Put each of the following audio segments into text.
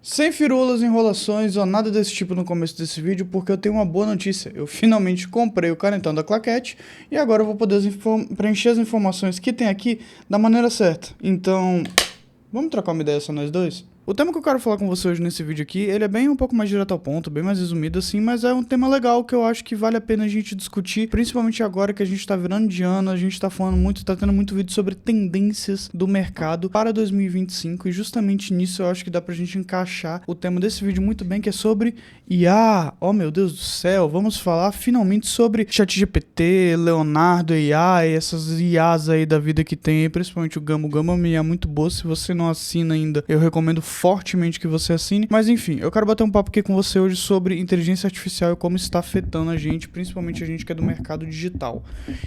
Sem firulas, enrolações ou nada desse tipo no começo desse vídeo, porque eu tenho uma boa notícia. Eu finalmente comprei o canetão da Claquete e agora eu vou poder preencher as informações que tem aqui da maneira certa. Então, vamos trocar uma ideia só nós dois? O tema que eu quero falar com você hoje nesse vídeo aqui, ele é bem um pouco mais direto ao ponto, bem mais resumido assim, mas é um tema legal que eu acho que vale a pena a gente discutir, principalmente agora que a gente tá virando de ano, a gente tá falando muito, tá tendo muito vídeo sobre tendências do mercado para 2025 e justamente nisso eu acho que dá pra gente encaixar o tema desse vídeo muito bem, que é sobre IA. Oh meu Deus do céu, vamos falar finalmente sobre ChatGPT, Leonardo AI, essas IAs aí da vida que tem, principalmente o Gamo. O Gamo é uma IA muito boa, se você não assina ainda, eu recomendo fortemente que você assine, mas enfim, eu quero bater um papo aqui com você hoje sobre inteligência artificial e como está afetando a gente, principalmente a gente que é do mercado digital.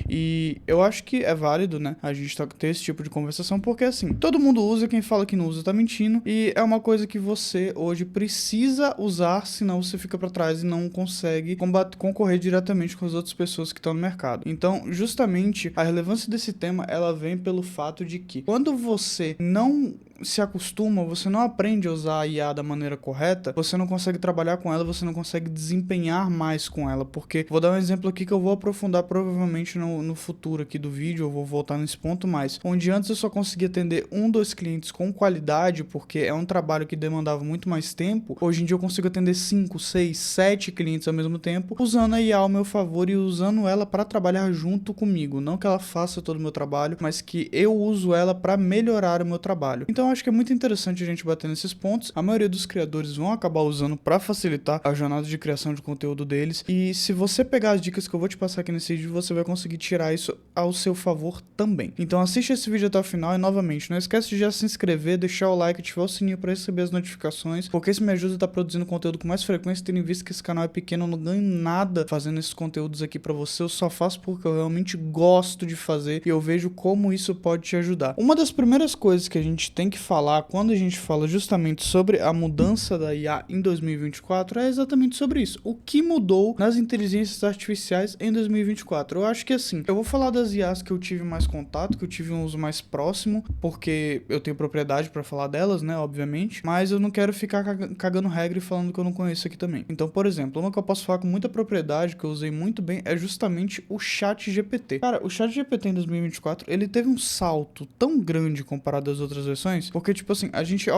E eu acho que é válido, né, a gente ter esse tipo de conversação, porque assim, todo mundo usa, quem fala que não usa tá mentindo, e é uma coisa que você hoje precisa usar, senão você fica para trás e não consegue concorrer diretamente com as outras pessoas que estão no mercado. Então, justamente, a relevância desse tema, ela vem pelo fato de que quando você não se acostuma, você não aprende a usar a IA da maneira correta, você não consegue trabalhar com ela, você não consegue desempenhar mais com ela, porque, vou dar um exemplo aqui que eu vou aprofundar provavelmente no futuro aqui do vídeo, eu vou voltar nesse ponto mais, onde antes eu só conseguia atender 2 clientes com qualidade, porque é um trabalho que demandava muito mais tempo, hoje em dia eu consigo atender 5, 6, 7 clientes ao mesmo tempo, usando a IA ao meu favor e usando ela para trabalhar junto comigo, não que ela faça todo o meu trabalho, mas que eu uso ela para melhorar o meu trabalho. Então eu acho que é muito interessante a gente bater nesses pontos. A maioria dos criadores vão acabar usando para facilitar a jornada de criação de conteúdo deles. E se você pegar as dicas que eu vou te passar aqui nesse vídeo, você vai conseguir tirar isso ao seu favor também. Então assiste esse vídeo até o final e novamente, não esquece de já se inscrever, deixar o like, ativar o sininho para receber as notificações, porque isso me ajuda a estar produzindo conteúdo com mais frequência, tendo em vista que esse canal é pequeno, eu não ganho nada fazendo esses conteúdos aqui para você, eu só faço porque eu realmente gosto de fazer e eu vejo como isso pode te ajudar. Uma das primeiras coisas que a gente tem que falar quando a gente fala justamente sobre a mudança da IA em 2024 é exatamente sobre isso. O que mudou nas inteligências artificiais em 2024? Eu acho que assim, eu vou falar das IAs que eu tive mais contato, que eu tive um uso mais próximo, porque eu tenho propriedade para falar delas, né, obviamente, mas eu não quero ficar cagando regra e falando que eu não conheço aqui também. Então, por exemplo, uma que eu posso falar com muita propriedade, que eu usei muito bem, é justamente o ChatGPT. Cara, o ChatGPT em 2024, ele teve um salto tão grande comparado às outras versões, porque, tipo assim, a gente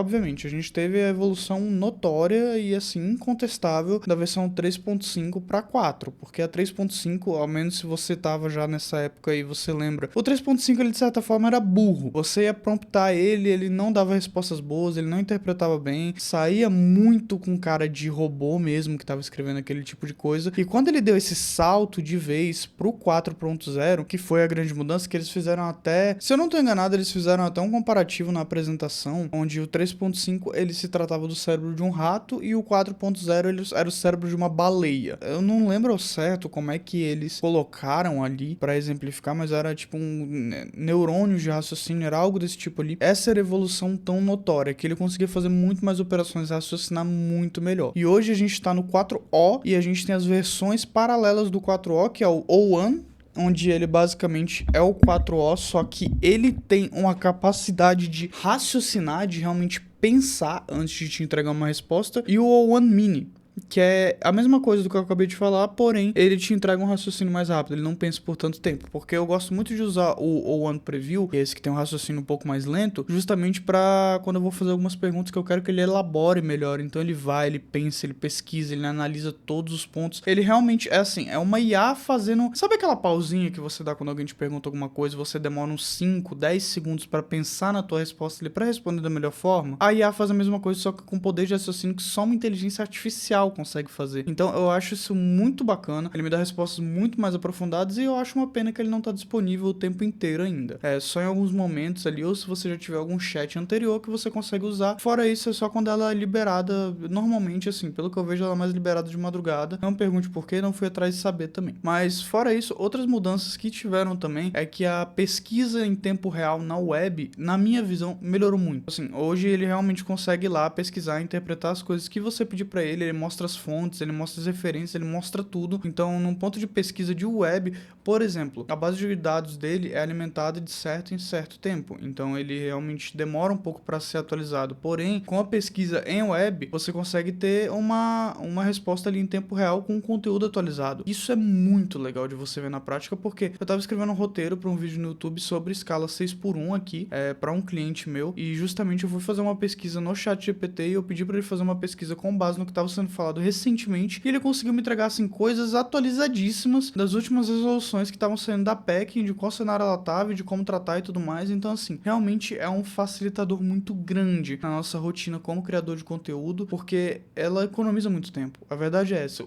teve a evolução notória e, assim, incontestável da versão 3.5 para 4, porque a 3.5, ao menos se você tava já nessa época e você lembra, o 3.5 ele de certa forma era burro, você ia promptar ele não dava respostas boas, ele não interpretava bem, saía muito com cara de robô mesmo que tava escrevendo aquele tipo de coisa, e quando ele deu esse salto de vez pro 4.0, que foi a grande mudança, que eles fizeram até, se eu não tô enganado, eles fizeram até um comparativo na apresentação, onde o 3.5 ele se tratava do cérebro de um rato e o 4.0 ele era o cérebro de uma baleia. Eu não lembro ao certo como é que eles colocaram ali pra exemplificar, mas era tipo um neurônio de raciocínio, era algo desse tipo ali. Essa era a evolução tão notória, que ele conseguia fazer muito mais operações, raciocinar muito melhor. E hoje a gente tá no 4O e a gente tem as versões paralelas do 4O, que é o O1, onde ele basicamente é o 4O, só que ele tem uma capacidade de raciocinar, de realmente pensar antes de te entregar uma resposta, e o O1 Mini, que é a mesma coisa do que eu acabei de falar, porém, ele te entrega um raciocínio mais rápido, ele não pensa por tanto tempo, porque eu gosto muito de usar o One Preview, que é esse que tem um raciocínio um pouco mais lento, justamente pra quando eu vou fazer algumas perguntas que eu quero que ele elabore melhor, então ele vai, ele pensa, ele pesquisa, ele analisa todos os pontos, ele realmente é assim, é uma IA fazendo, sabe aquela pausinha que você dá quando alguém te pergunta alguma coisa, você demora uns 5, 10 segundos pra pensar na tua resposta ali, pra responder da melhor forma? A IA faz a mesma coisa, só que com poder de raciocínio que só uma inteligência artificial consegue fazer. Então eu acho isso muito bacana, ele me dá respostas muito mais aprofundadas e eu acho uma pena que ele não tá disponível o tempo inteiro ainda. É só em alguns momentos ali, ou se você já tiver algum chat anterior que você consegue usar. Fora isso, é só quando ela é liberada, normalmente assim, pelo que eu vejo ela é mais liberada de madrugada. Não me pergunte por quê, não fui atrás de saber também. Mas fora isso, outras mudanças que tiveram também é que a pesquisa em tempo real na web, na minha visão, melhorou muito. Assim, hoje ele realmente consegue ir lá pesquisar, interpretar as coisas que você pedir pra ele, ele mostra mostra as fontes, ele mostra as referências, ele mostra tudo. Então, num ponto de pesquisa de web, por exemplo, a base de dados dele é alimentada de certo em certo tempo. Então, ele realmente demora um pouco para ser atualizado. Porém, com a pesquisa em web, você consegue ter uma resposta ali em tempo real com conteúdo atualizado. Isso é muito legal de você ver na prática, porque eu tava escrevendo um roteiro para um vídeo no YouTube sobre escala 6:1 aqui, para um cliente meu, e justamente eu fui fazer uma pesquisa no ChatGPT e eu pedi para ele fazer uma pesquisa com base no que estava sendo falado recentemente, e ele conseguiu me entregar assim coisas atualizadíssimas das últimas resoluções que estavam saindo da PEC, de qual cenário ela tava, de como tratar e tudo mais. Então assim, realmente é um facilitador muito grande na nossa rotina como criador de conteúdo, porque ela economiza muito tempo. A verdade é essa.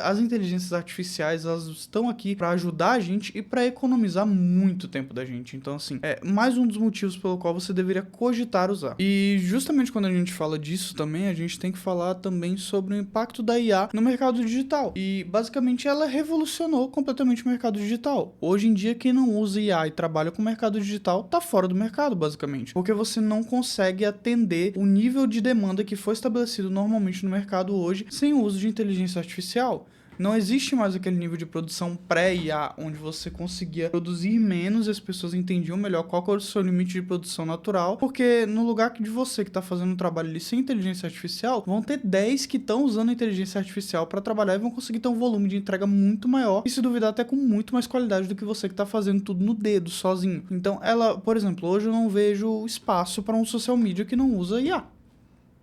As inteligências artificiais, elas estão aqui para ajudar a gente e para economizar muito tempo da gente. Então assim, é mais um dos motivos pelo qual você deveria cogitar usar. E justamente quando a gente fala disso também, a gente tem que falar também sobre o impacto da IA no mercado digital. E basicamente ela revolucionou completamente o mercado digital. Hoje em dia, quem não usa IA e trabalha com o mercado digital tá fora do mercado, basicamente. Porque você não consegue atender o nível de demanda que foi estabelecido normalmente no mercado hoje sem o uso de inteligência artificial. Não existe mais aquele nível de produção pré-IA, onde você conseguia produzir menos e as pessoas entendiam melhor qual que era o seu limite de produção natural, porque no lugar de você que está fazendo um trabalho ali sem inteligência artificial, vão ter 10 que estão usando a inteligência artificial para trabalhar e vão conseguir ter um volume de entrega muito maior, e se duvidar até com muito mais qualidade do que você que está fazendo tudo no dedo, sozinho. Então ela, por exemplo, hoje eu não vejo espaço para um social media que não usa IA.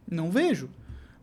Não vejo.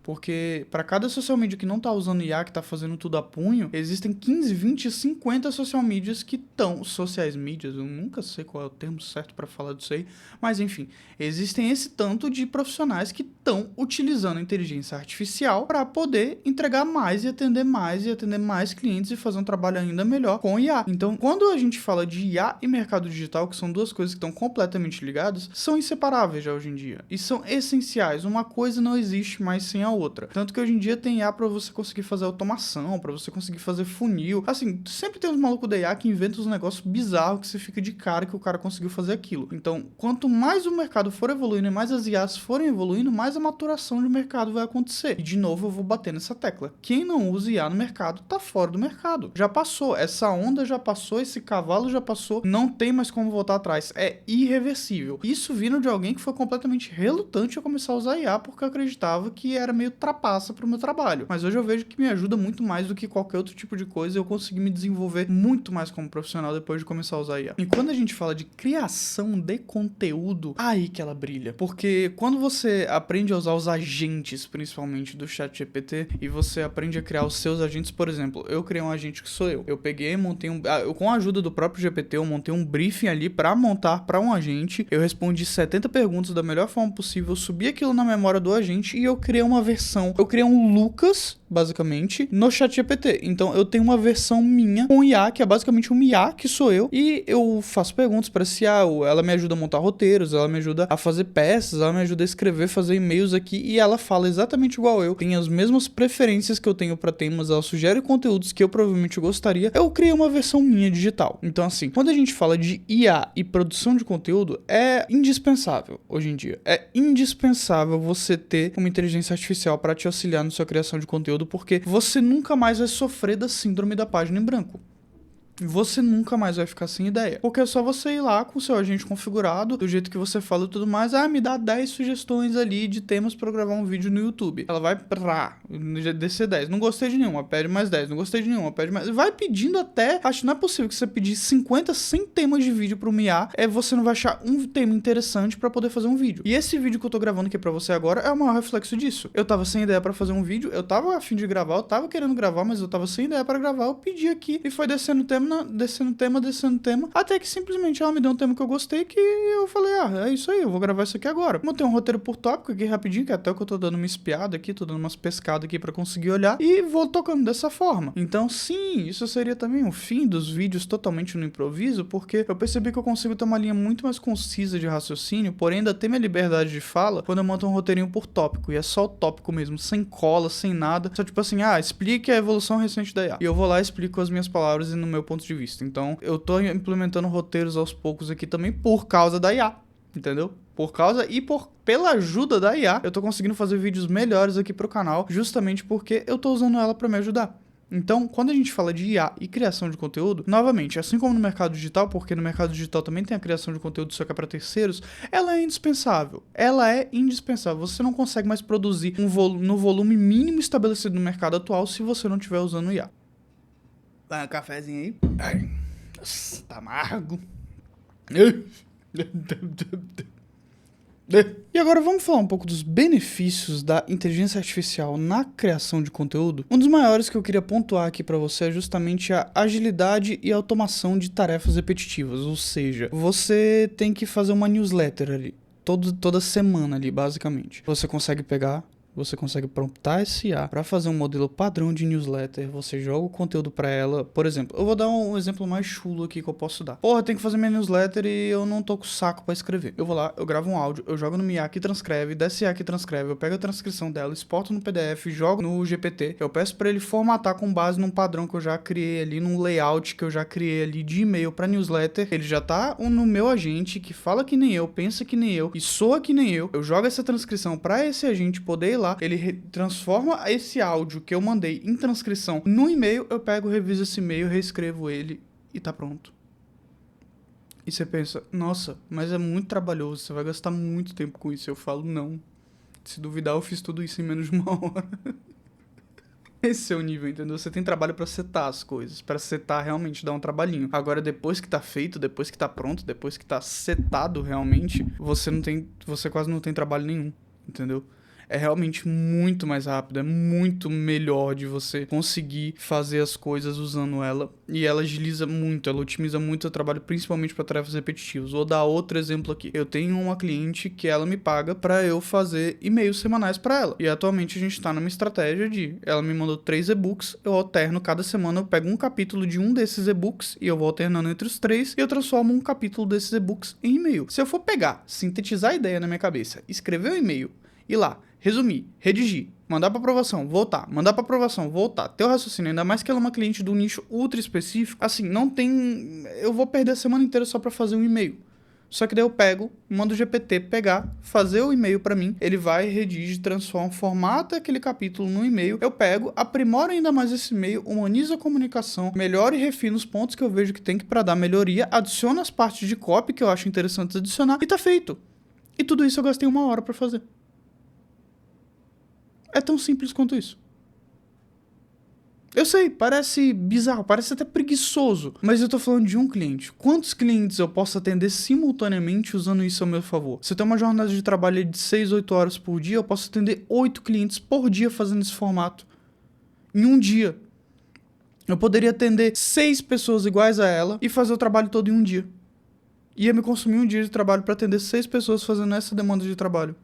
Porque para cada social media que não tá usando IA, que tá fazendo tudo a punho, existem 15, 20, 50 social medias que estão... Sociais mídias, eu nunca sei qual é o termo certo para falar disso aí. Mas enfim, existem esse tanto de profissionais que estão utilizando a inteligência artificial para poder entregar mais e atender mais clientes e fazer um trabalho ainda melhor com IA. Então, quando a gente fala de IA e mercado digital, que são duas coisas que estão completamente ligadas, são inseparáveis já hoje em dia. E são essenciais. Uma coisa não existe mais sem a outra. Tanto que hoje em dia tem IA para você conseguir fazer automação, para você conseguir fazer funil. Assim, sempre tem uns malucos da IA que inventam uns negócios bizarros que você fica de cara que o cara conseguiu fazer aquilo. Então, quanto mais o mercado for evoluindo e mais as IAs forem evoluindo, mais a maturação do mercado vai acontecer. E de novo eu vou bater nessa tecla. Quem não usa IA no mercado tá fora do mercado. Já passou. Essa onda já passou, esse cavalo já passou. Não tem mais como voltar atrás. É irreversível. Isso vindo de alguém que foi completamente relutante a começar a usar IA porque acreditava que era meio trapaça pro meu trabalho. Mas hoje eu vejo que me ajuda muito mais do que qualquer outro tipo de coisa e eu consegui me desenvolver muito mais como profissional depois de começar a usar IA. E quando a gente fala de criação de conteúdo, aí que ela brilha. Porque quando você aprende a usar os agentes, principalmente do ChatGPT, e você aprende a criar os seus agentes, por exemplo, eu criei um agente que sou eu. Eu peguei, montei com a ajuda do próprio GPT, eu montei um briefing ali pra montar pra um agente. Eu respondi 70 perguntas da melhor forma possível, subi aquilo na memória do agente e eu criei uma versão. Eu criei um Lucas, basicamente, no ChatGPT. Então eu tenho uma versão minha com IA, que é basicamente um IA, que sou eu, e eu faço perguntas para essa IA, ela me ajuda a montar roteiros, ela me ajuda a fazer peças, ela me ajuda a escrever, fazer e-mails aqui, e ela fala exatamente igual eu, tem as mesmas preferências que eu tenho para temas, ela sugere conteúdos que eu provavelmente gostaria. Eu criei uma versão minha digital. Então assim, quando a gente fala de IA e produção de conteúdo, é indispensável hoje em dia. É indispensável você ter uma inteligência artificial para te auxiliar na sua criação de conteúdo, porque você nunca mais vai sofrer da síndrome da página em branco. Você nunca mais vai ficar sem ideia. Porque é só você ir lá com o seu agente configurado, do jeito que você fala e tudo mais. Me dá 10 sugestões ali de temas pra eu gravar um vídeo no YouTube. Ela vai descer 10. Não gostei de nenhuma, pede mais 10. Não gostei de nenhuma, pede mais. Vai pedindo até... Acho que não é possível que você pedir 50, 100 temas de vídeo pro IA, você não vai achar um tema interessante pra poder fazer um vídeo. E esse vídeo que eu tô gravando aqui pra você agora é o maior reflexo disso. Eu tava sem ideia pra fazer um vídeo, eu tava a fim de gravar, eu tava querendo gravar, mas eu tava sem ideia pra gravar. Eu pedi aqui e foi descendo tema, até que simplesmente ela me deu um tema que eu gostei, que eu falei, é isso aí, eu vou gravar isso aqui agora. Montei um roteiro por tópico aqui rapidinho, que até que eu tô dando uma espiada aqui, tô dando umas pescadas aqui pra conseguir olhar, e vou tocando dessa forma. Então sim, isso seria também o fim dos vídeos totalmente no improviso, porque eu percebi que eu consigo ter uma linha muito mais concisa de raciocínio, porém ainda ter minha liberdade de fala quando eu monto um roteirinho por tópico, e é só o tópico mesmo, sem cola, sem nada, só tipo assim, explique a evolução recente da IA. E eu vou lá e explico as minhas palavras e no meu ponto de vista. Então, eu tô implementando roteiros aos poucos aqui também por causa da IA, entendeu? Por causa e pela ajuda da IA, eu tô conseguindo fazer vídeos melhores aqui pro canal, justamente porque eu tô usando ela pra me ajudar. Então, quando a gente fala de IA e criação de conteúdo, novamente, assim como no mercado digital, porque no mercado digital também tem a criação de conteúdo, só que é para terceiros, ela é indispensável. Ela é indispensável. Você não consegue mais produzir no volume mínimo estabelecido no mercado atual se você não estiver usando IA. Vai um cafezinho aí. Ai, nossa, tá amargo. E agora vamos falar um pouco dos benefícios da inteligência artificial na criação de conteúdo. Um dos maiores que eu queria pontuar aqui pra você é justamente a agilidade e automação de tarefas repetitivas, ou seja, você tem que fazer uma newsletter ali, toda semana ali, basicamente. Você consegue promptar esse IA para fazer um modelo padrão de newsletter, você joga o conteúdo para ela. Por exemplo, eu vou dar um exemplo mais chulo aqui que eu posso dar. Porra, eu tenho que fazer minha newsletter e eu não tô com saco para escrever. Eu vou lá, eu gravo um áudio, eu jogo no IA que transcreve, desse IA que transcreve, eu pego a transcrição dela, exporto no PDF, jogo no GPT, eu peço para ele formatar com base num padrão que eu já criei ali, num layout que eu já criei ali de e-mail para newsletter. Ele já tá no meu agente, que fala que nem eu, pensa que nem eu e soa que nem eu jogo essa transcrição para esse agente poder ir lá, ele transforma esse áudio que eu mandei em transcrição no e-mail, eu pego, reviso esse e-mail, reescrevo ele e tá pronto. E você pensa, nossa, mas é muito trabalhoso, você vai gastar muito tempo com isso. Eu falo, não. Se duvidar, eu fiz tudo isso em menos de 1 hora. Esse é o nível, entendeu? Você tem trabalho pra setar as coisas. Pra setar realmente dá um trabalhinho. Agora, depois que tá feito, depois que tá pronto, depois que tá setado realmente, você quase não tem trabalho nenhum, entendeu? É realmente muito mais rápido, é muito melhor de você conseguir fazer as coisas usando ela. E ela agiliza muito, ela otimiza muito o trabalho, principalmente para tarefas repetitivas. Vou dar outro exemplo aqui. Eu tenho uma cliente que ela me paga para eu fazer e-mails semanais para ela. E atualmente a gente tá numa estratégia de... Ela me mandou 3 e-books, eu alterno cada semana, eu pego um capítulo de um desses e-books e eu vou alternando entre os 3 e eu transformo um capítulo desses e-books em e-mail. Se eu for pegar, sintetizar a ideia na minha cabeça, escrever um e-mail, ir lá, resumir, redigir, mandar para aprovação, voltar, mandar para aprovação, voltar, teu raciocínio, ainda mais que ela é uma cliente do nicho ultra específico, assim, não tem... Eu vou perder a semana inteira só para fazer um e-mail. Só que daí eu pego, mando o GPT pegar, fazer o e-mail para mim, ele vai, redige, transforma, formata aquele capítulo no e-mail, eu pego, aprimoro ainda mais esse e-mail, humanizo a comunicação, melhoro e refino os pontos que eu vejo que tem que para dar melhoria, adiciono as partes de copy que eu acho interessante adicionar e tá feito. E tudo isso eu gastei 1 hora para fazer. É tão simples quanto isso. Eu sei, parece bizarro, parece até preguiçoso, mas eu tô falando de um cliente. Quantos clientes eu posso atender simultaneamente usando isso ao meu favor? Se eu tenho uma jornada de trabalho de 6, 8 horas por dia, eu posso atender 8 clientes por dia fazendo esse formato. Em um dia. Eu poderia atender 6 pessoas iguais a ela e fazer o trabalho todo em um dia. Ia me consumir um dia de trabalho para atender 6 pessoas fazendo essa demanda de trabalho.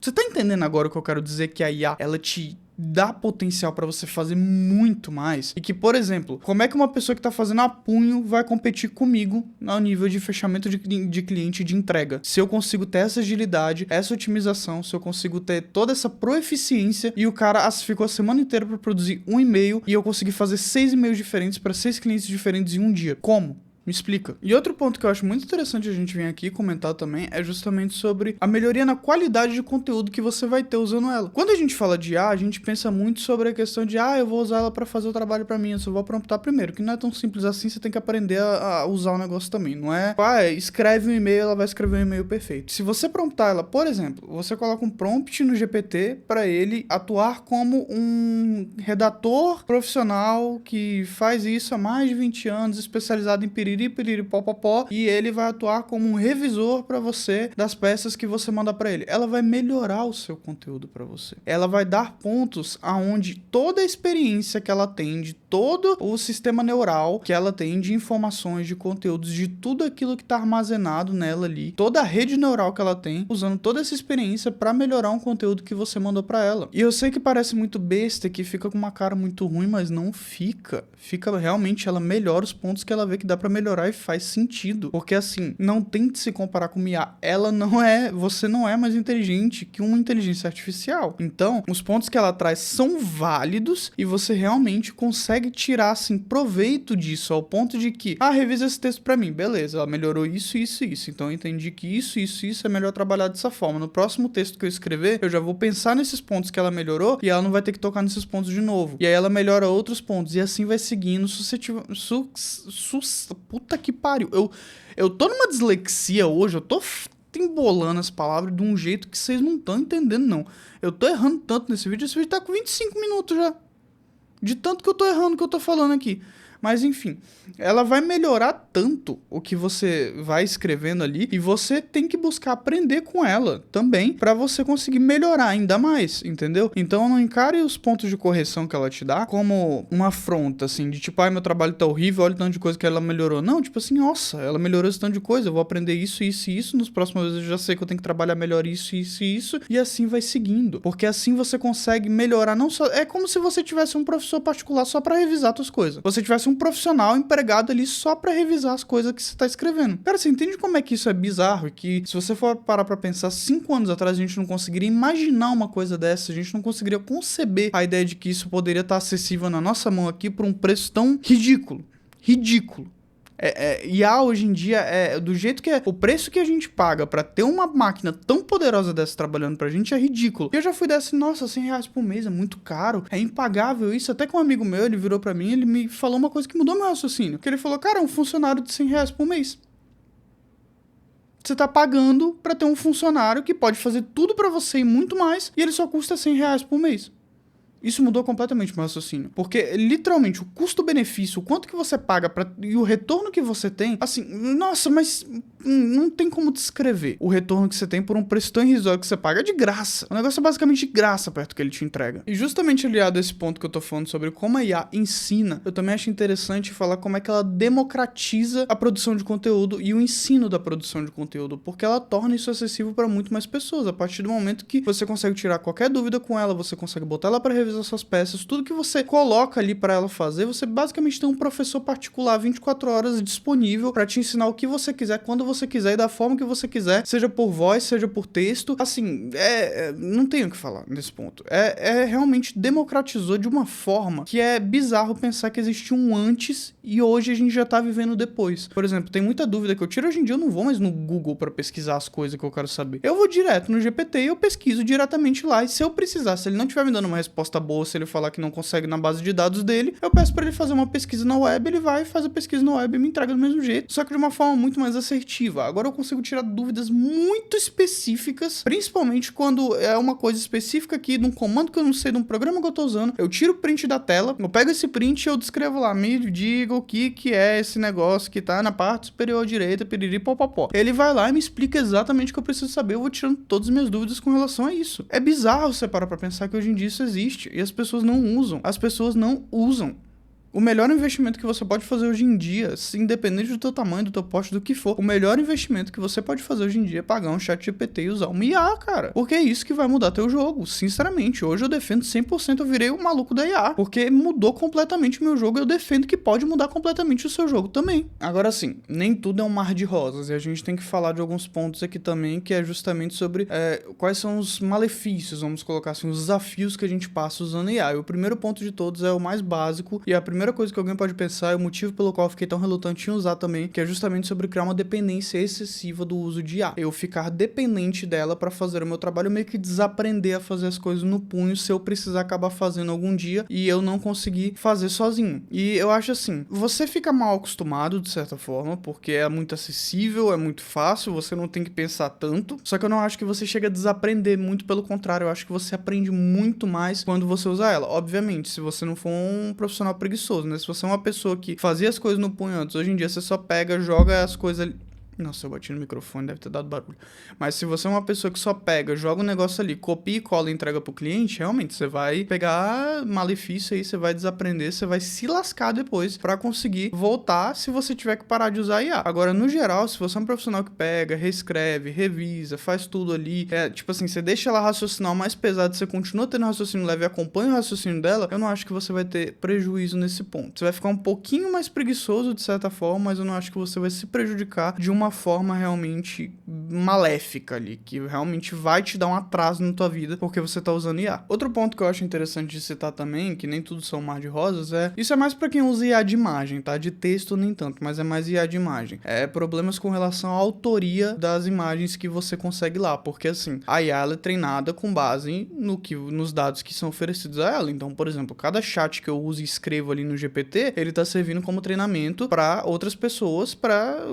Você tá entendendo agora o que eu quero dizer? Que a IA, ela te dá potencial para você fazer muito mais. E que, por exemplo, como é que uma pessoa que tá fazendo a punho vai competir comigo no nível de fechamento de cliente e de entrega? Se eu consigo ter essa agilidade, essa otimização, se eu consigo ter toda essa proeficiência e o cara ficou a semana inteira para produzir um e-mail e eu consegui fazer 6 e-mails diferentes para 6 clientes diferentes em um dia. Como? Me explica. E outro ponto que eu acho muito interessante a gente vir aqui comentar também é justamente sobre a melhoria na qualidade de conteúdo que você vai ter usando ela. Quando a gente fala de IA, a gente pensa muito sobre a questão de eu vou usar ela para fazer o trabalho para mim, eu só vou promptar primeiro, que não é tão simples assim, você tem que aprender a usar o negócio também, não é? Escreve um e-mail, ela vai escrever um e-mail perfeito. Se você promptar ela, por exemplo, você coloca um prompt no GPT para ele atuar como um redator profissional que faz isso há mais de 20 anos, especializado em piriri, popopó, e ele vai atuar como um revisor para você das peças que você manda para ele. Ela vai melhorar o seu conteúdo para você. Ela vai dar pontos aonde toda a experiência que ela tem, de todo o sistema neural que ela tem de informações, de conteúdos, de tudo aquilo que está armazenado nela ali, toda a rede neural que ela tem, usando toda essa experiência para melhorar um conteúdo que você mandou para ela. E eu sei que parece muito besta, que fica com uma cara muito ruim, mas não fica. Fica realmente, ela melhora os pontos que ela vê que dá para melhorar. melhorar e faz sentido. Porque assim, não tente se comparar com IA. Você não é mais inteligente que uma inteligência artificial. Então, os pontos que ela traz são válidos e você realmente consegue tirar, assim, proveito disso, ao ponto de que, revisa esse texto pra mim, beleza, ela melhorou isso, isso e isso, então eu entendi que isso é melhor trabalhar dessa forma. No próximo texto que eu escrever, eu já vou pensar nesses pontos que ela melhorou e ela não vai ter que tocar nesses pontos de novo. E aí ela melhora outros pontos e assim vai seguindo puta que pariu. Eu tô numa dislexia hoje, eu tô embolando as palavras de um jeito que vocês não estão entendendo, não. Eu tô errando tanto nesse vídeo, esse vídeo tá com 25 minutos já. De tanto que eu tô errando que eu tô falando aqui. Mas enfim, ela vai melhorar tanto o que você vai escrevendo ali e você tem que buscar aprender com ela também para você conseguir melhorar ainda mais, entendeu? Então não encare os pontos de correção que ela te dá como uma afronta, assim, de tipo, meu trabalho tá horrível, olha o tanto de coisa que ela melhorou. Não, tipo assim, nossa, ela melhorou esse tanto de coisa, eu vou aprender isso, isso e isso, nos próximos vezes eu já sei que eu tenho que trabalhar melhor isso, isso e isso, e assim vai seguindo. Porque assim você consegue melhorar, não só... É como se você tivesse um professor particular só para revisar suas coisas. Você tivesse um profissional empregado ali só pra revisar as coisas que você tá escrevendo. Cara, você entende como é que isso é bizarro? E que se você for parar pra pensar, 5 anos atrás a gente não conseguiria imaginar uma coisa dessa, a gente não conseguiria conceber a ideia de que isso poderia estar acessível na nossa mão aqui por um preço tão ridículo. Ridículo. IA hoje em dia do jeito que é, o preço que a gente paga pra ter uma máquina tão poderosa dessa trabalhando pra gente é ridículo. Eu já fui dessa, nossa, R$100 por mês é muito caro, é impagável isso. Até que um amigo meu, ele virou pra mim, ele me falou uma coisa que mudou meu raciocínio, que ele falou, cara, um funcionário de R$100 por mês. Você tá pagando pra ter um funcionário que pode fazer tudo pra você e muito mais, e ele só custa R$100 por mês. Isso mudou completamente o meu raciocínio. Porque, literalmente, o custo-benefício, o quanto que você paga e o retorno que você tem, assim, nossa, mas não tem como descrever o retorno que você tem por um preço tão irrisório que você paga de graça. O negócio é basicamente de graça perto do que ele te entrega. E justamente aliado a esse ponto que eu tô falando sobre como a IA ensina, eu também acho interessante falar como é que ela democratiza a produção de conteúdo e o ensino da produção de conteúdo, porque ela torna isso acessível para muito mais pessoas. A partir do momento que você consegue tirar qualquer dúvida com ela, você consegue botar ela para revisar suas peças, tudo que você coloca ali para ela fazer, você basicamente tem um professor particular 24 horas disponível para te ensinar o que você quiser, quando você quiser e da forma que você quiser, seja por voz, seja por texto. Assim, não tenho o que falar nesse ponto. Realmente democratizou de uma forma que é bizarro pensar que existia um antes e hoje a gente já tá vivendo depois. Por exemplo, tem muita dúvida que eu tiro hoje em dia, eu não vou mais no Google para pesquisar as coisas que eu quero saber. Eu vou direto no GPT e eu pesquiso diretamente lá, e se eu precisar, se ele não estiver me dando uma resposta boa, se ele falar que não consegue na base de dados dele, eu peço para ele fazer uma pesquisa na web, ele vai, faz a pesquisa na web e me entrega do mesmo jeito, só que de uma forma muito mais assertiva. Agora eu consigo tirar dúvidas muito específicas, principalmente quando é uma coisa específica aqui, de um comando que eu não sei, de um programa que eu tô usando, eu tiro o print da tela, eu pego esse print e eu descrevo lá, me diga o que é esse negócio que tá na parte superior direita, piriri, popopó. Ele vai lá e me explica exatamente o que eu preciso saber, eu vou tirando todas as minhas dúvidas com relação a isso. É bizarro você parar pra pensar que hoje em dia isso existe, e as pessoas não usam. As pessoas não usam. O melhor investimento que você pode fazer hoje em dia, independente do teu tamanho, do teu poste, do que for, o melhor investimento que você pode fazer hoje em dia é pagar um chat GPT e usar uma IA, cara. Porque é isso que vai mudar teu jogo, sinceramente. Hoje eu defendo 100%, eu virei o maluco da IA, porque mudou completamente o meu jogo e eu defendo que pode mudar completamente o seu jogo também. Agora sim, nem tudo é um mar de rosas e a gente tem que falar de alguns pontos aqui também, que é justamente sobre quais são os malefícios, vamos colocar assim, os desafios que a gente passa usando IA. E o primeiro ponto de todos é o mais básico e a primeira coisa que alguém pode pensar é o motivo pelo qual eu fiquei tão relutante em usar também, que é justamente sobre criar uma dependência excessiva do uso de IA. Eu ficar dependente dela para fazer o meu trabalho, meio que desaprender a fazer as coisas no punho se eu precisar acabar fazendo algum dia e eu não conseguir fazer sozinho. E eu acho assim, você fica mal acostumado de certa forma, porque é muito acessível, é muito fácil, você não tem que pensar tanto, só que eu não acho que você chega a desaprender, muito pelo contrário, eu acho que você aprende muito mais quando você usa ela. Obviamente, se você não for um profissional preguiçoso, né? Se você é uma pessoa que fazia as coisas no punho antes, hoje em dia você só pega, joga as coisas Nossa, eu bati no microfone, deve ter dado barulho. Mas se você é uma pessoa que só pega, joga um negócio ali, copia e cola e entrega pro cliente, realmente, você vai pegar malefício aí, você vai desaprender, você vai se lascar depois pra conseguir voltar se você tiver que parar de usar IA. Agora, no geral, se você é um profissional que pega, reescreve, revisa, faz tudo ali, tipo assim, você deixa ela raciocinar o mais pesado, você continua tendo raciocínio leve e acompanha o raciocínio dela, eu não acho que você vai ter prejuízo nesse ponto. Você vai ficar um pouquinho mais preguiçoso, de certa forma, mas eu não acho que você vai se prejudicar de uma forma realmente maléfica ali, que realmente vai te dar um atraso na tua vida porque você tá usando IA. Outro ponto que eu acho interessante de citar também, que nem tudo são mar de rosas, isso é mais pra quem usa IA de imagem, tá? De texto nem tanto, mas é mais IA de imagem. É problemas com relação à autoria das imagens que você consegue lá, porque assim, a IA ela é treinada com base nos dados que são oferecidos a ela. Então, por exemplo, cada chat que eu uso e escrevo ali no GPT, ele tá servindo como treinamento para outras pessoas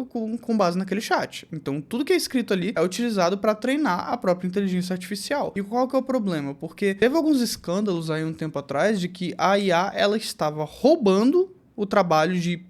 com base naquele chat. Então, tudo que é escrito ali é utilizado para treinar a própria inteligência artificial. E qual que é o problema? Porque teve alguns escândalos aí um tempo atrás de que a IA ela estava roubando o trabalho de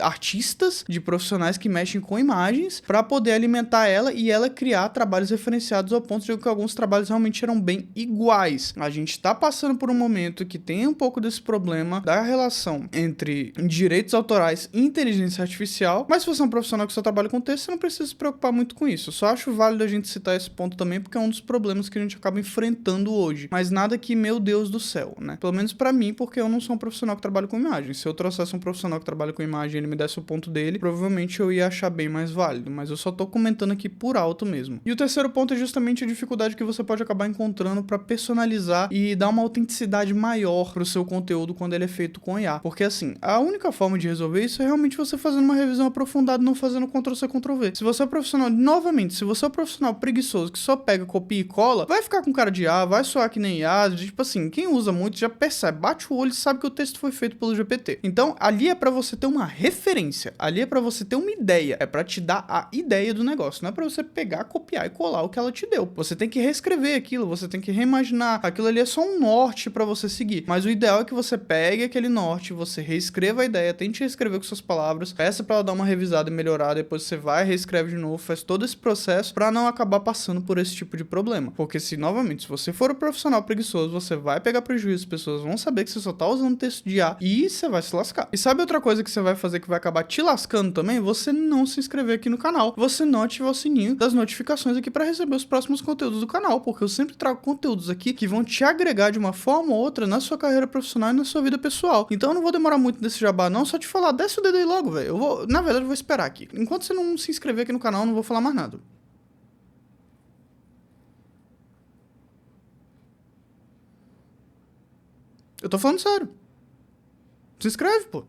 artistas, de profissionais que mexem com imagens, para poder alimentar ela e ela criar trabalhos referenciados ao ponto de que alguns trabalhos realmente eram bem iguais. A gente tá passando por um momento que tem um pouco desse problema da relação entre direitos autorais e inteligência artificial, mas se você é um profissional que só trabalha com texto, você não precisa se preocupar muito com isso. Eu só acho válido a gente citar esse ponto também, porque é um dos problemas que a gente acaba enfrentando hoje, mas nada que, meu Deus do céu, né? Pelo menos para mim, porque eu não sou um profissional que trabalha com imagem. Se eu trouxesse um profissional que trabalha com imagem, ele me desse o ponto dele, provavelmente eu ia achar bem mais válido, mas eu só tô comentando aqui por alto mesmo. E o terceiro ponto é justamente a dificuldade que você pode acabar encontrando para personalizar e dar uma autenticidade maior pro seu conteúdo quando ele é feito com IA, porque assim, a única forma de resolver isso é realmente você fazendo uma revisão aprofundada, não fazendo Ctrl+C, Ctrl+V. Se você é profissional, novamente, se você é um profissional preguiçoso que só pega, copia e cola, vai ficar com cara de IA, vai soar que nem IA, tipo assim, quem usa muito já percebe, bate o olho e sabe que o texto foi feito pelo GPT. Então, ali é para você ter uma referência. Ali é pra você ter uma ideia, é pra te dar a ideia do negócio, não é pra você pegar, copiar e colar o que ela te deu. Você tem que reescrever aquilo, você tem que reimaginar, aquilo ali é só um norte pra você seguir, mas o ideal é que você pegue aquele norte, você reescreva a ideia, tente reescrever com suas palavras, peça pra ela dar uma revisada e melhorar, depois você vai, reescreve de novo, faz todo esse processo pra não acabar passando por esse tipo de problema, porque se, novamente, se você for um profissional preguiçoso, você vai pegar prejuízo, as pessoas vão saber que você só tá usando texto de IA e você vai se lascar. E sabe outra coisa que você vai fazer que vai acabar te lascando também? Você não se inscrever aqui no canal, você não ativar o sininho das notificações aqui para receber os próximos conteúdos do canal, porque eu sempre trago conteúdos aqui que vão te agregar de uma forma ou outra na sua carreira profissional e na sua vida pessoal. Então eu não vou demorar muito nesse jabá não, só te falar, desce o dedo aí logo, velho. Na verdade, eu vou esperar aqui. Enquanto você não se inscrever aqui no canal, eu não vou falar mais nada. Eu tô falando sério. Se inscreve, pô.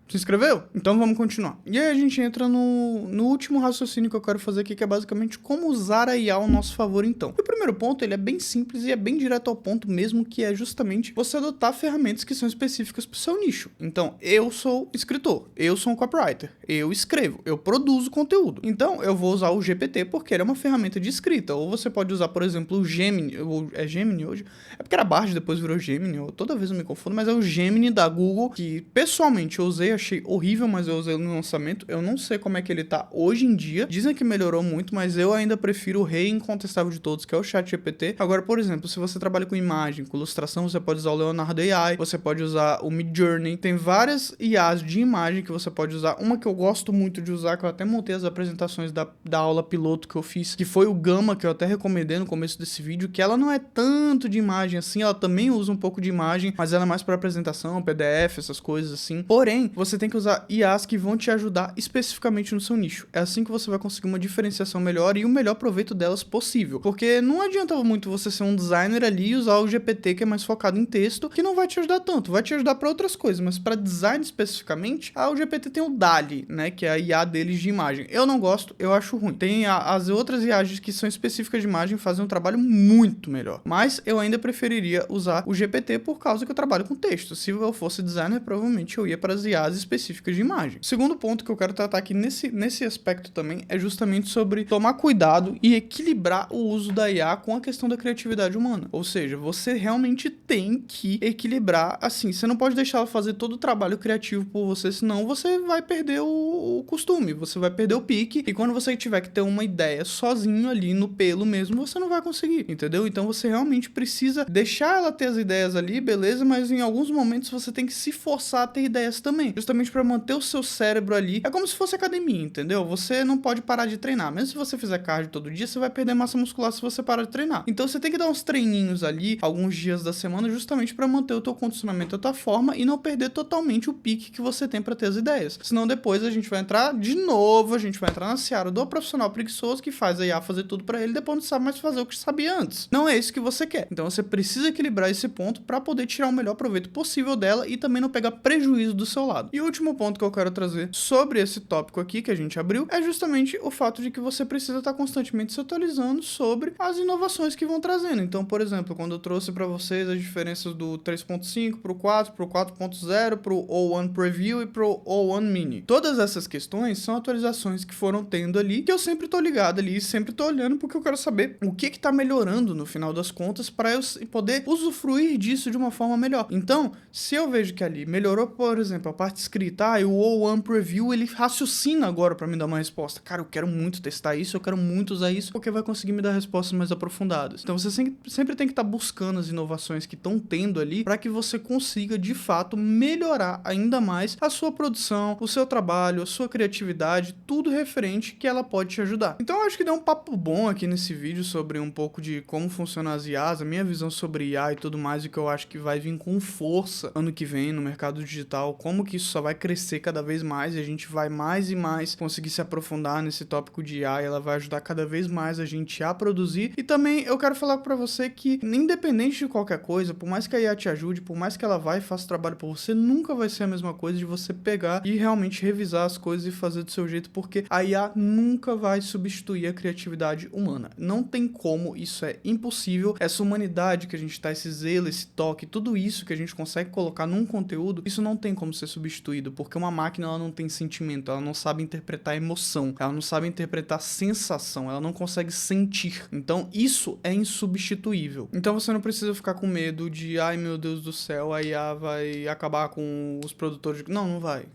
Se inscreveu? Então vamos continuar. E aí a gente entra no último raciocínio que eu quero fazer aqui, que é basicamente como usar a IA ao nosso favor então. E o primeiro ponto, ele é bem simples e é bem direto ao ponto mesmo, que é justamente você adotar ferramentas que são específicas para o seu nicho. Então, eu sou escritor, eu sou um copywriter, eu escrevo, eu produzo conteúdo. Então, eu vou usar o GPT porque ele é uma ferramenta de escrita. Ou você pode usar, por exemplo, o Gemini, é Gemini hoje? É porque era Bard, depois virou Gemini, toda vez eu me confundo, mas é o Gemini da Google, que pessoalmente eu usei, achei horrível, mas eu usei no lançamento. Eu não sei como é que ele tá hoje em dia. Dizem que melhorou muito, mas eu ainda prefiro o rei incontestável de todos, que é o ChatGPT. Agora, por exemplo, se você trabalha com imagem, com ilustração, você pode usar o Leonardo AI, você pode usar o Midjourney. Tem várias IAs de imagem que você pode usar. Uma que eu gosto muito de usar, que eu até montei as apresentações da aula piloto que eu fiz, que foi o Gama, que eu até recomendei no começo desse vídeo, que ela não é tanto de imagem assim, ela também usa um pouco de imagem, mas ela é mais para apresentação, PDF, essas coisas assim. Porém, você tem que usar IAs que vão te ajudar especificamente no seu nicho. É assim que você vai conseguir uma diferenciação melhor e o melhor proveito delas possível. Porque não adianta muito você ser um designer ali e usar o GPT, que é mais focado em texto, que não vai te ajudar tanto, vai te ajudar para outras coisas, mas para design especificamente, o GPT tem o DALL-E, né, que é a IA deles de imagem. Eu não gosto, eu acho ruim. Tem as outras IAs que são específicas de imagem, fazem um trabalho muito melhor. Mas eu ainda preferiria usar o GPT por causa que eu trabalho com texto. Se eu fosse designer, provavelmente eu ia para as IAs específicas de imagem. O segundo ponto que eu quero tratar aqui nesse aspecto também é justamente sobre tomar cuidado e equilibrar o uso da IA com a questão da criatividade humana. Ou seja, você realmente tem que equilibrar, assim, você não pode deixar ela fazer todo o trabalho criativo por você, senão você vai perder o costume, você vai perder o pique, e quando você tiver que ter uma ideia sozinho ali no pelo mesmo, você não vai conseguir, entendeu? Então você realmente precisa deixar ela ter as ideias ali, beleza, mas em alguns momentos você tem que se forçar a ter ideias também, justamente para manter o seu cérebro ali. É como se fosse academia, entendeu? Você não pode parar de treinar, mesmo se você fizer cardio todo dia, você vai perder massa muscular se você parar de treinar. Então você tem que dar uns treininhos ali, alguns dias da semana, justamente para manter o teu condicionamento, a tua forma e não perder totalmente o pique que você tem para ter as ideias. Senão depois a gente vai entrar de novo, a gente vai entrar na seara do profissional preguiçoso que faz a IA fazer tudo para ele, depois não sabe mais fazer o que sabia antes. Não é isso que você quer. Então você precisa equilibrar esse ponto para poder tirar o melhor proveito possível dela e também não pegar prejuízo do seu lado. E o último ponto que eu quero trazer sobre esse tópico aqui que a gente abriu é justamente o fato de que você precisa estar constantemente se atualizando sobre as inovações que vão trazendo. Então, por exemplo, quando eu trouxe para vocês as diferenças do 3.5 pro 4, pro 4.0, pro O1 Preview e pro O1 Mini. Todas essas questões são atualizações que foram tendo ali, que eu sempre tô ligado ali, sempre tô olhando, porque eu quero saber o que tá melhorando no final das contas para eu poder usufruir disso de uma forma melhor. Então, se eu vejo que ali melhorou, por exemplo, a parte escrita, o O1 Preview, ele raciocina agora para me dar uma resposta. Cara, eu quero muito testar isso, eu quero muito usar isso, porque vai conseguir me dar respostas mais aprofundadas. Então, você sempre tem que estar buscando as inovações que estão tendo ali para que você consiga, de fato, melhorar ainda mais a sua produção, o seu trabalho, a sua criatividade, tudo referente que ela pode te ajudar. Então, eu acho que deu um papo bom aqui nesse vídeo sobre um pouco de como funcionam as IAs, a minha visão sobre IA e tudo mais, e que eu acho que vai vir com força ano que vem no mercado digital, como que isso só vai crescer cada vez mais e a gente vai mais e mais conseguir se aprofundar nesse tópico de IA e ela vai ajudar cada vez mais a gente a produzir. E também eu quero falar pra você que, independente de qualquer coisa, por mais que a IA te ajude, por mais que ela vá e faça trabalho por você, nunca vai ser a mesma coisa de você pegar e realmente revisar as coisas e fazer do seu jeito, porque a IA nunca vai substituir a criatividade humana. Não tem como, isso é impossível. Essa humanidade que a gente tá, esse zelo, esse toque, tudo isso que a gente consegue colocar num conteúdo, isso não tem como ser substituído, porque uma máquina ela não tem sentimento, ela não sabe interpretar emoção, ela não sabe interpretar sensação, ela não consegue sentir. Então isso é insubstituível. Então você não precisa ficar com medo de, ai meu Deus do céu, a IA vai acabar com os produtores de... Não vai.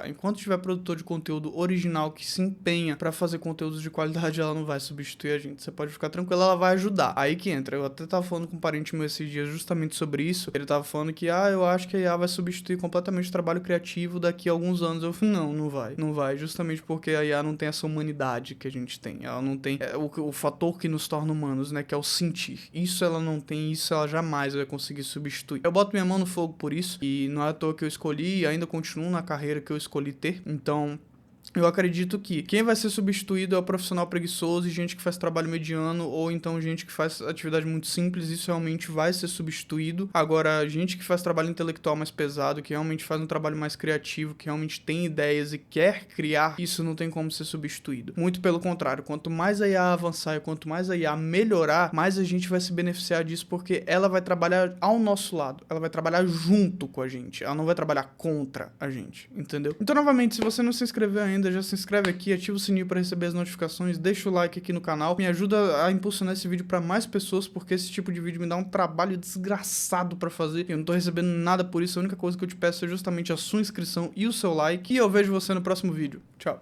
Enquanto tiver produtor de conteúdo original que se empenha pra fazer conteúdos de qualidade, ela não vai substituir a gente. Você pode ficar tranquilo, ela vai ajudar. Aí que entra. Eu até tava falando com um parente meu esses dias justamente sobre isso. Ele tava falando que, eu acho que a IA vai substituir completamente o trabalho criativo daqui a alguns anos. Eu falei, não vai. Não vai, justamente porque a IA não tem essa humanidade que a gente tem. Ela não tem o fator que nos torna humanos, né, que é o sentir. Isso ela não tem, isso ela jamais vai conseguir substituir. Eu boto minha mão no fogo por isso, e não é à toa que eu escolhi e ainda continuo na carreira que eu escolhi ter. Então, eu acredito que quem vai ser substituído é o profissional preguiçoso e gente que faz trabalho mediano, ou então gente que faz atividade muito simples, isso realmente vai ser substituído. Agora, gente que faz trabalho intelectual mais pesado, que realmente faz um trabalho mais criativo, que realmente tem ideias e quer criar, isso não tem como ser substituído. Muito pelo contrário, quanto mais a IA avançar e quanto mais a IA melhorar, mais a gente vai se beneficiar disso, porque ela vai trabalhar ao nosso lado, ela vai trabalhar junto com a gente, ela não vai trabalhar contra a gente, entendeu? Então, novamente, se você não se inscreveu ainda, já se inscreve aqui, ativa o sininho para receber as notificações, deixa o like aqui no canal, me ajuda a impulsionar esse vídeo para mais pessoas, porque esse tipo de vídeo me dá um trabalho desgraçado para fazer, eu não tô recebendo nada por isso, a única coisa que eu te peço é justamente a sua inscrição e o seu like, e eu vejo você no próximo vídeo. Tchau!